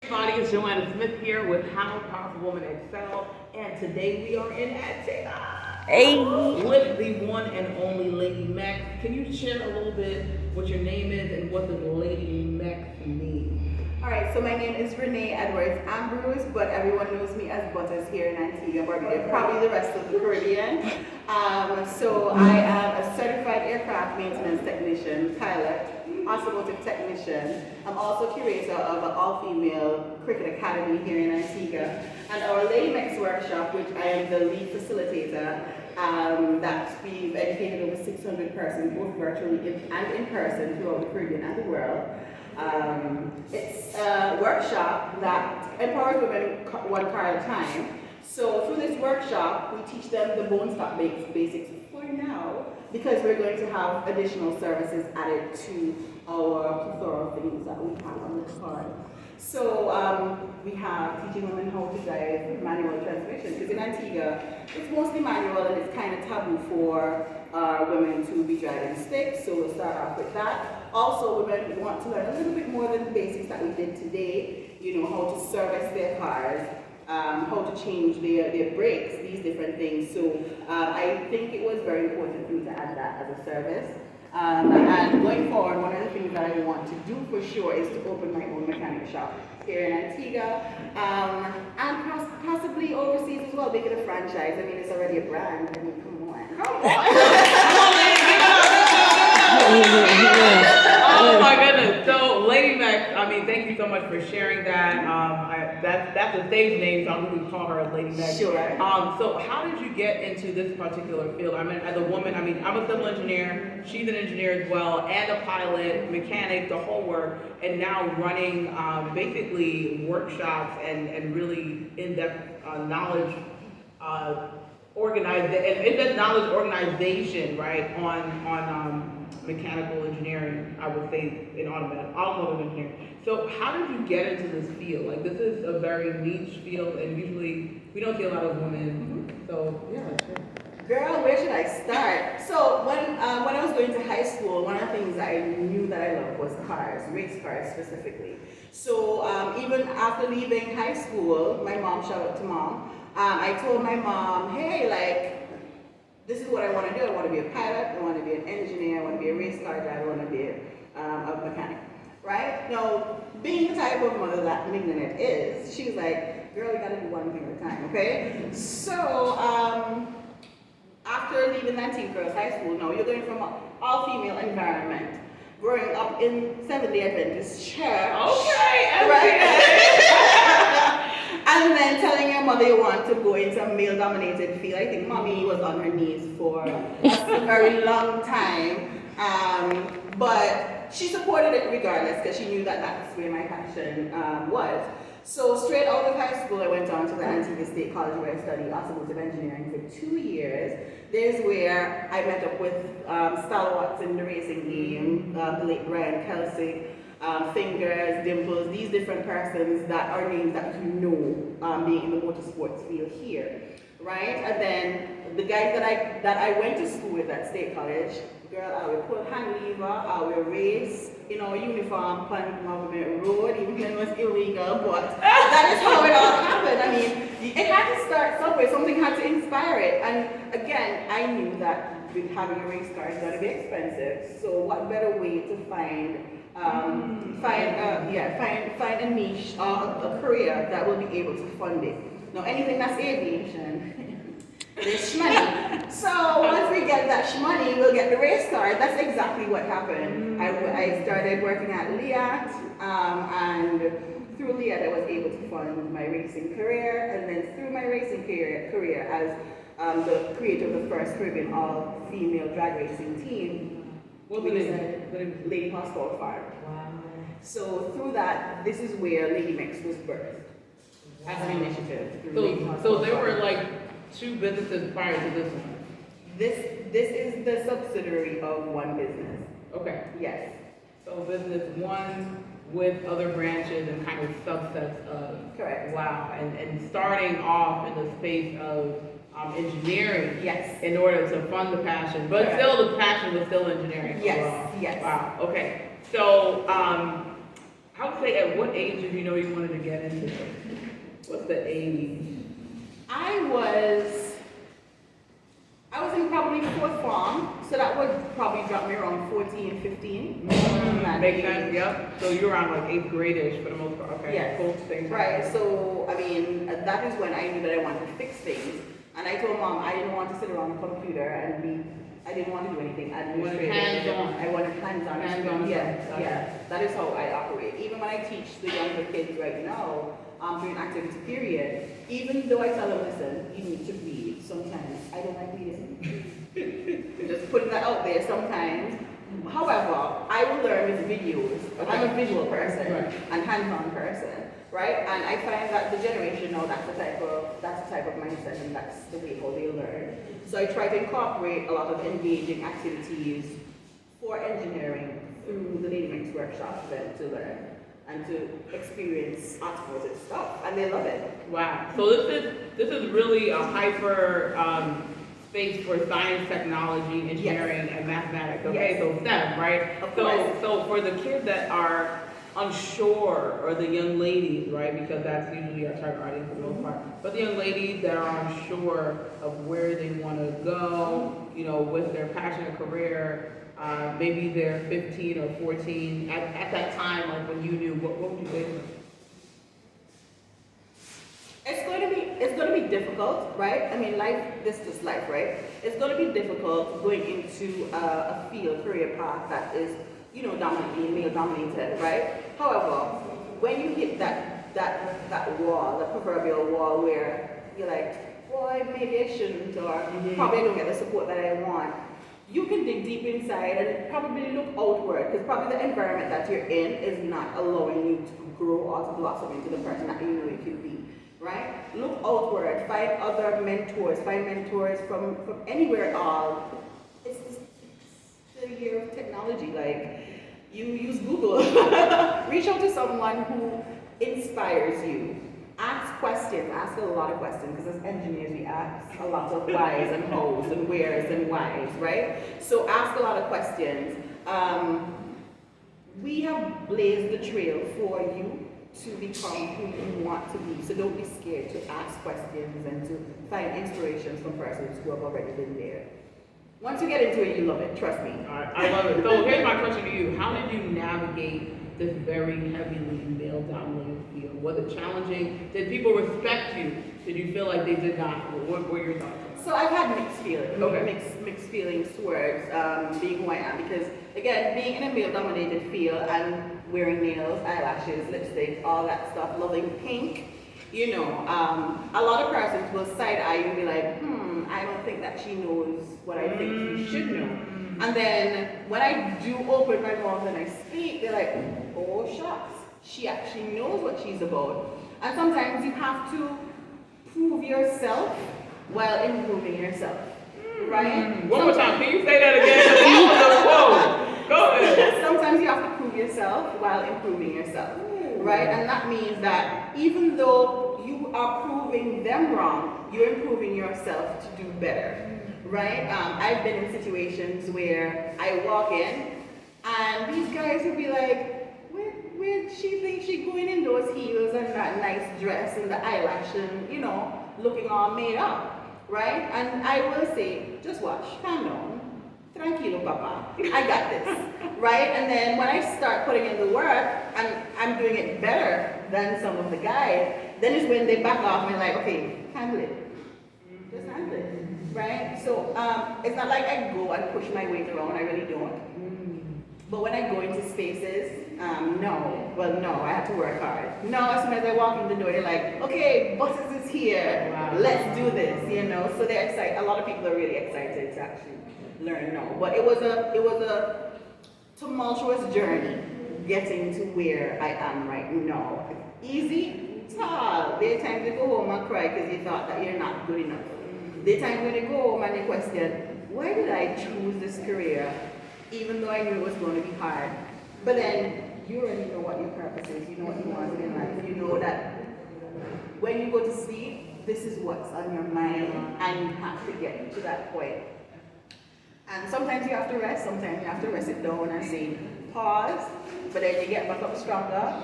Everybody, it's Joanna Smith here with How Powerful Women Excel, and today we are in Atlanta Hey. with the one and only LadyMex. Can you share a little bit what your name is and what does LadyMex mean? All right, so my name is Renee Edwards Ambrose, but everyone knows me as Butters here in Antigua and Barbuda, probably the rest of the Caribbean. So I am a certified aircraft maintenance technician, pilot, automotive technician. I'm also curator of an all-female cricket academy here in Antigua, and our LadyMex workshop, which I am the lead facilitator, that we've educated over 600 persons, both virtually and in person, throughout the Caribbean and the world. It's a workshop that empowers women one car at a time. So through this workshop, we teach them the bone stock basics for now, because we're going to have additional services added to our plethora of things that we have on this card. So we have teaching women how to drive manual transmission, because in Antigua, it's mostly manual and it's kind of taboo for women to be driving sticks, so we'll start off with that. Also, women want to learn a little bit more than the basics that we did today, you know, how to service their cars, how to change their brakes, these different things. So I think it was very important for me to add that as a service. And going forward, one of the things that I want to do for sure is to open my own mechanic shop here in Antigua, and possibly overseas as well, make it a franchise. I mean, it's already a brand. I mean, come on. Oh my goodness. So, LadyMex, I mean, thank you so much for sharing that. That's a stage name, so I'm going to call her LadyMex. Sure. So how did you get into this particular field? I mean, as a woman, I mean, I'm a civil engineer, she's an engineer as well, and a pilot, mechanic, the whole work, and now running basically workshops and really in-depth knowledge knowledge organization, right, on mechanical engineering, I would say, in automotive engineering. So how did you get into this field? Like, this is a very niche field, and usually we don't see a lot of women. Mm-hmm. So yeah. Girl, where should I start? So when I was going to high school, one of the things I knew that I loved was cars, race cars specifically. So even after leaving high school, my mom, shout out to mom, I told my mom, hey, like, this is what I want to do. I want to be a pilot, I want to be an engineer, I want to be a race car driver, I want to be a mechanic, right? Now, being the type of mother that Mignanet is, she was like, girl, you got to do one thing at a time, okay? So after leaving 19 Girls High School, now you're going from an all-female environment, growing up in Seventh-day Adventist church. Okay, right? And then telling your mother you want to go into a male-dominated field. I think mommy was on her knees for a very long time. But she supported it regardless, because she knew that that's where my passion was. So straight out of high school, I went on to the Antigua State College, where I studied automotive engineering for 2 years. There's where I met up with stalwarts in the racing game, the late Brian Kelsey, Fingers, Dimples, these different persons that are names that you know, being in the motorsports field here, right? And then the guys that I went to school with at State College, girl, I will pull hand lever, I will race in our uniform on Government Road, even when it was illegal, but that is how it all happened. I mean, it had to start somewhere, something had to inspire it. And again, I knew that having a race car is going to be expensive, so what better way to find a niche or a career that will be able to fund it. Now, anything that's aviation, there's shmoney. So once we get that shmoney, we'll get the race car. That's exactly what happened. I started working at Liat, and through Liat, I was able to fund my racing career, and then through my racing career as the creator of the first Caribbean all-female drag racing team, Lady Hospital Farm. Wow. So through that, this is where LadyMex was birthed as an initiative. So there were like 2 businesses prior to this one. This is the subsidiary of one business. Okay. Yes. So business one with other branches and kind of subsets of. Correct. Wow. And starting off in the space of engineering. Yes. In order to fund the passion, but Correct. Still the passion was still engineering. Yes. Yes. Wow. Okay. So I would say, at what age did you know you wanted to get into it? What's the age? I was in probably fourth form, so that would probably drop me around 14, 15. Makes sense, yep. So you're around like 8th grade-ish for the most part, okay. Yes. Cool, same time. Right, so, I mean, that is when I knew that I wanted to fix things. And I told Mom I didn't want to sit around the computer and I didn't want to do anything administrative. Hands-on. I wanted hands-on. Hands-on. Yes, Okay. yes. That is how I operate. Even when I teach the younger kids right now, during activity period, even though I tell them, listen, you need to read, sometimes I don't like reading. Just putting that out there sometimes. However, I will learn with videos. Okay. I'm a visual person Right. and hands-on person, right? And I find that the generation now, that's the type of mindset and that's the way how they learn. So I try to incorporate a lot of engaging activities for engineering through the LadyMex workshop for them to learn and to experience automotive stuff, and they love it. Wow. So this is really a hyper space for science, technology, engineering, and mathematics. Okay, Yes. so STEM, right? Of course. So for the kids that are unsure, or the young ladies, right? Because that's usually our target audience for the most part. But the young ladies that are unsure of where they want to go, you know, with their passion or career. Maybe they're 15 or 14. At that time, like when you knew, what would you say to them? It's going to be difficult, right? I mean, this is life, right? It's going to be difficult going into a field, career path that is, you know, dominantly male dominated, right? However, when you hit that wall, the proverbial wall where you're like, boy, maybe I shouldn't, or probably I don't get the support that I want, you can dig deep inside and probably look outward, because probably the environment that you're in is not allowing you to grow or to blossom into the person that you know you can be, right? Look outward, find other mentors, find mentors from anywhere at all. It's the year of technology, like, you use Google. Reach out to someone who inspires you. Ask questions, ask a lot of questions, because as engineers we ask a lot of whys and hows and wheres and whys, right? So ask a lot of questions. We have blazed the trail for you to become who you want to be. So don't be scared to ask questions and to find inspirations from persons who have already been there. Once you get into it, you love it, trust me. All right, I love it. So here's my question to you. How did you navigate this very heavily male-dominated field? Was it challenging? Did people respect you? Did you feel like they did not? What were your thoughts on that? So I've had mixed feelings, Okay. mixed feelings towards being who I am, because again, being in a male-dominated field and wearing nails, eyelashes, lipstick, all that stuff, loving pink, you know, a lot of persons will side-eye you and be like, I don't think that she knows what I think she should know. And then when I do open my mouth and I speak, they're like, oh shucks, she actually knows what she's about. And sometimes you have to prove yourself while improving yourself, right? One more time, can you say that again? That was a quote. Go ahead. Sometimes you have to prove yourself while improving yourself, right? And that means that even though you are proving them wrong, you're improving yourself to do better, right? I've been in situations where I walk in and these guys will be like, where she thinks she going in those heels and that nice dress and the eyelash and, you know, looking all made up, right? And I will say, just watch, calm down. Tranquilo, papa. I got this, right? And then when I start putting in the work and I'm doing it better than some of the guys, then is when they back off and like, okay, handle it. Just handle it, right? So it's not like I go and push my weight around, I really don't. But when I go into spaces, no, I have to work hard. No, as soon as I walk in the door, they're like, okay, buses is here, Wow. let's do this, you know? So they're excited, a lot of people are really excited to actually learn no. But it was a tumultuous journey getting to where I am right now. Easy? Tall. There are times you go home and cry because you thought that you're not good enough. There are times when you go home and you question, why did I choose this career even though I knew it was going to be hard? But then you already know what your purpose is, you know what you want in life, you know that when you go to sleep, this is what's on your mind and you have to get to that point. And sometimes you have to rest, sometimes you have to rest it down and say, pause, but then you get back up stronger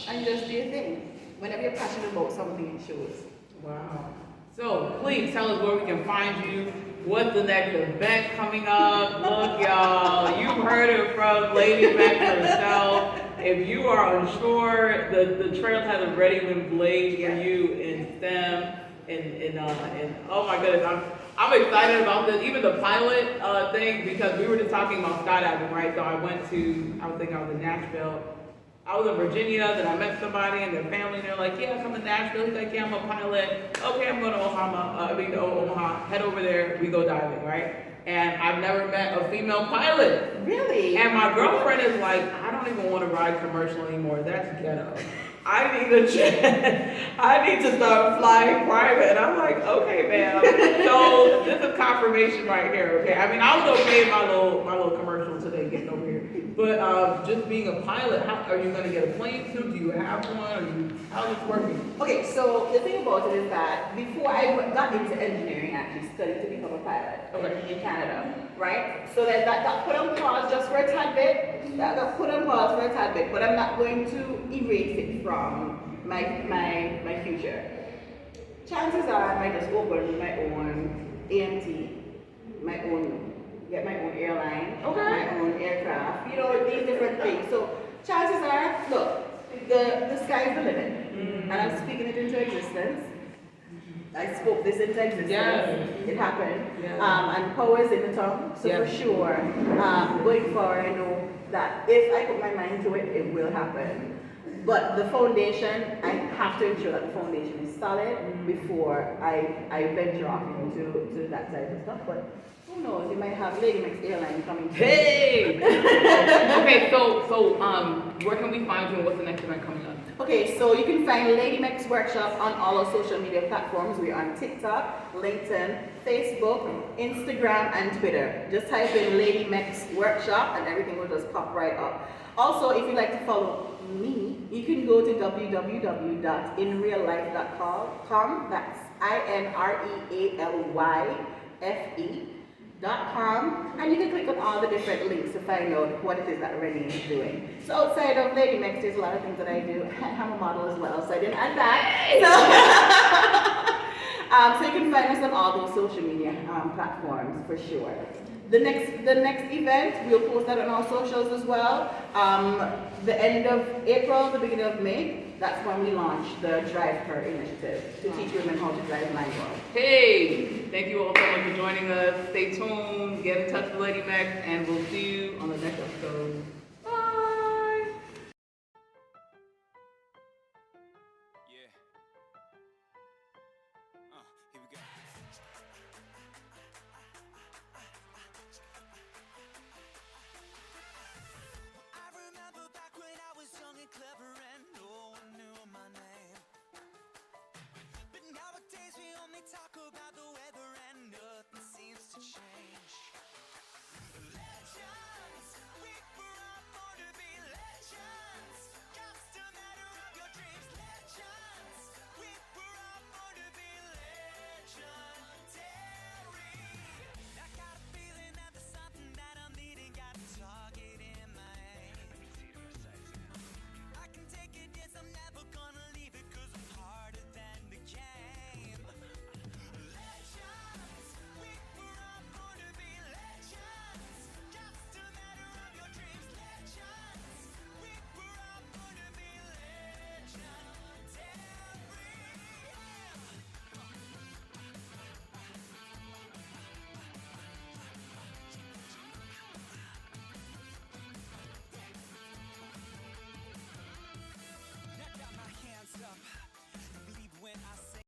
and just do your thing. Whenever you're passionate about something, it shows. Wow. So please tell us where we can find you. What's the next event coming up? Look, y'all, you've heard it from LadyMex herself. If you are unsure, the trail has already been blazed for you in STEM and oh my goodness, I'm excited about this. Even the pilot thing, because we were just talking about skydiving, right? So I was in Nashville. I was in Virginia, then I met somebody and their family, and they're like, yeah, come to Nashville. He's like, yeah, I'm a pilot. Okay, I'm going to Omaha. Head over there, we go diving, right? And I've never met a female pilot. Really? And my girlfriend is like, I don't even want to ride commercial anymore. That's ghetto. I need a jet. I need to start flying private. And I'm like, okay, ma'am. So this is confirmation right here, okay? I mean, I was okay in my little commercial today getting over here. But just being a pilot, how are you going to get a plane suit? Do you have one? How's this working? Okay, so the thing about it is that before I got into engineering, I actually studied to become a pilot in Canada, right? So that got put on pause just for a tad bit. That got put on pause for a tad bit, but I'm not going to erase it from my future. Chances are I might just open my own AMT, get my own airline, my own aircraft, these different things. So chances are, look, the sky is the limit. And I'm speaking it into existence. I spoke this into existence. Yes. It happened. Yes. And power is in the tongue. So Yes. for sure, going forward, I know that if I put my mind to it, it will happen. But the foundation, I have to ensure that the foundation is solid before I venture off into that type of stuff. But who knows? You might have LadyMex Airline coming. Hey! Okay, so where can we find you and what's the next event coming up? Okay, so you can find LadyMex Workshop on all our social media platforms. We're on TikTok, LinkedIn, Facebook, Instagram, and Twitter. Just type in LadyMex Workshop and everything will just pop right up. Also, if you'd like to follow me, you can go to www.inreallife.com. That's INREALYFE.com, and you can click on all the different links to find out what it is that Renee is doing. So outside of LadyMex, there's a lot of things that I do. I'm a model as well, so I didn't add that. So you can find us on all those social media platforms for sure. The next event, we'll post that on our socials as well. The end of April, the beginning of May, that's when we launch the Drive Her initiative to teach women how to drive manual. Hey, thank you all so much for joining us. Stay tuned, get in touch with LadyMex, and we'll see you on the next episode.